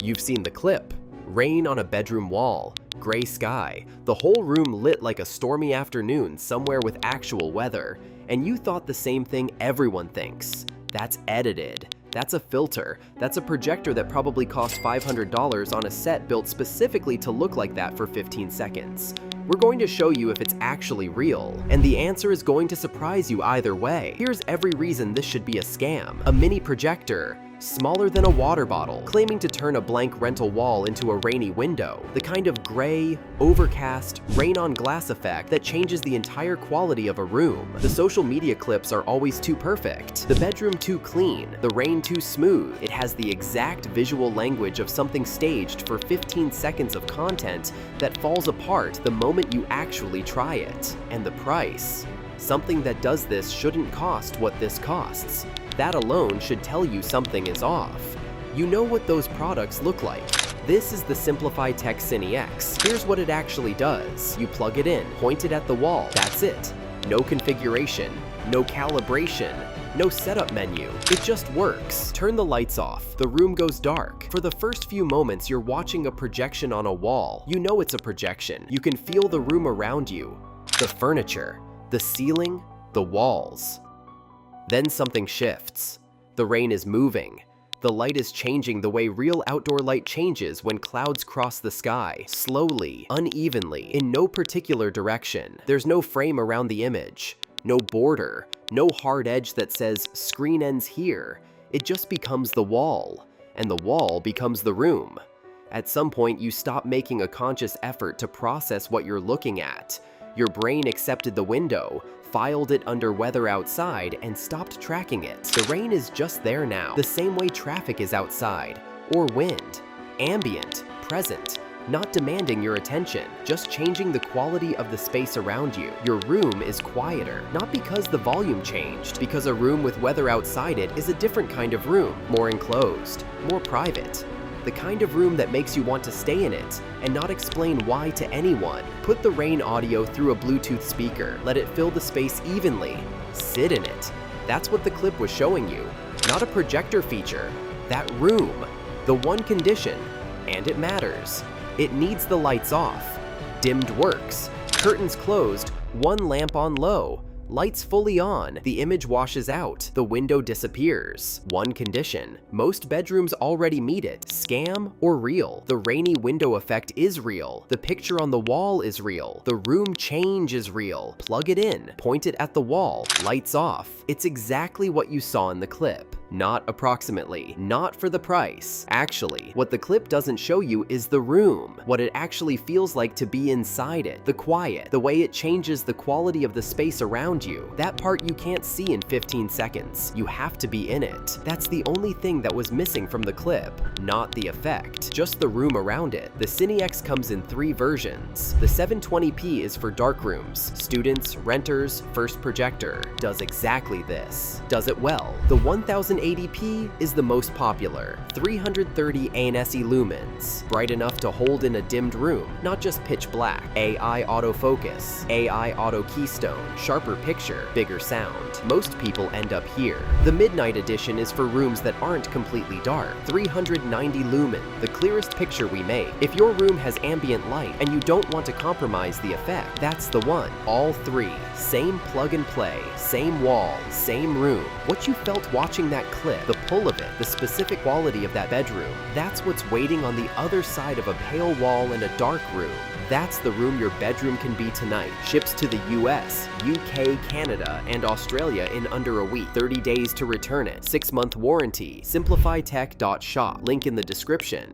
You've seen the clip. Rain on a bedroom wall, gray sky, the whole room lit like a stormy afternoon somewhere with actual weather, and you thought the same thing everyone thinks. That's edited. That's a filter. That's a projector that probably cost $500 on a set built specifically to look like that for 15 seconds. We're going to show you if it's actually real, and the answer is going to surprise you either way. Here's every reason this should be a scam. A mini projector, smaller than a water bottle, claiming to turn a blank rental wall into a rainy window. The kind of gray, overcast, rain-on-glass effect that changes the entire quality of a room. The social media clips are always too perfect, the bedroom too clean, the rain too smooth. It has the exact visual language of something staged for 15 seconds of content that falls apart the moment you actually try it. And the price. Something that does this shouldn't cost what this costs. That alone should tell you something is off. You know what those products look like. This is the simplifytech Cine X. Here's what it actually does. You plug it in, point it at the wall, that's it. No configuration, no calibration, no setup menu. It just works. Turn the lights off. The room goes dark. For the first few moments, you're watching a projection on a wall. You know it's a projection. You can feel the room around you, the furniture, the ceiling, the walls. Then something shifts. The rain is moving. The light is changing the way real outdoor light changes when clouds cross the sky, slowly, unevenly, in no particular direction. There's no frame around the image, no border, no hard edge that says screen ends here. It just becomes the wall, and the wall becomes the room. At some point, you stop making a conscious effort to process what you're looking at. Your brain accepted the window, filed it under weather outside, and stopped tracking it. The rain is just there now, the same way traffic is outside, or wind. Ambient, present, not demanding your attention, just changing the quality of the space around you. Your room is quieter, not because the volume changed, because a room with weather outside it is a different kind of room, more enclosed, more private. The kind of room that makes you want to stay in it and not explain why to anyone. Put the rain audio through a Bluetooth speaker. Let it fill the space evenly. Sit in it. That's what the clip was showing you. Not a projector feature. That room. The one condition. And it matters. It needs the lights off. Dimmed works. Curtains closed. One lamp on low. Lights fully on, the image washes out, the window disappears. One condition. Most bedrooms already meet it. Scam or real? The rainy window effect is real. The picture on the wall is real. The room change is real. Plug it in, point it at the wall, lights off. It's exactly what you saw in the clip. Not approximately, not for the price. Actually, what the clip doesn't show you is the room, what it actually feels like to be inside it, the quiet, the way it changes the quality of the space around you. That part you can't see in 15 seconds. You have to be in it. That's the only thing that was missing from the clip, not the effect, just the room around it. The Cine X comes in 3 versions. The 720p is for dark rooms. Students, renters, first projector. Does exactly this. Does it well. The 1080p is the most popular, 330 ANSI lumens, bright enough to hold in a dimmed room, not just pitch black. AI autofocus, AI auto keystone, sharper picture, bigger sound. Most people end up here. The midnight edition is for rooms that aren't completely dark, 390 lumen, the clearest picture we make. If your room has ambient light and you don't want to compromise the effect, that's the one. All 3, same plug and play, same wall, same room. What you felt watching that clip, the pull of it, the specific quality of that bedroom, that's what's waiting on the other side of a pale wall in a dark room. That's the room your bedroom can be tonight. Ships to the US, UK, Canada, and Australia in under a week. 30 days to return it. 6-month warranty. simplifytech.shop. Link in the description.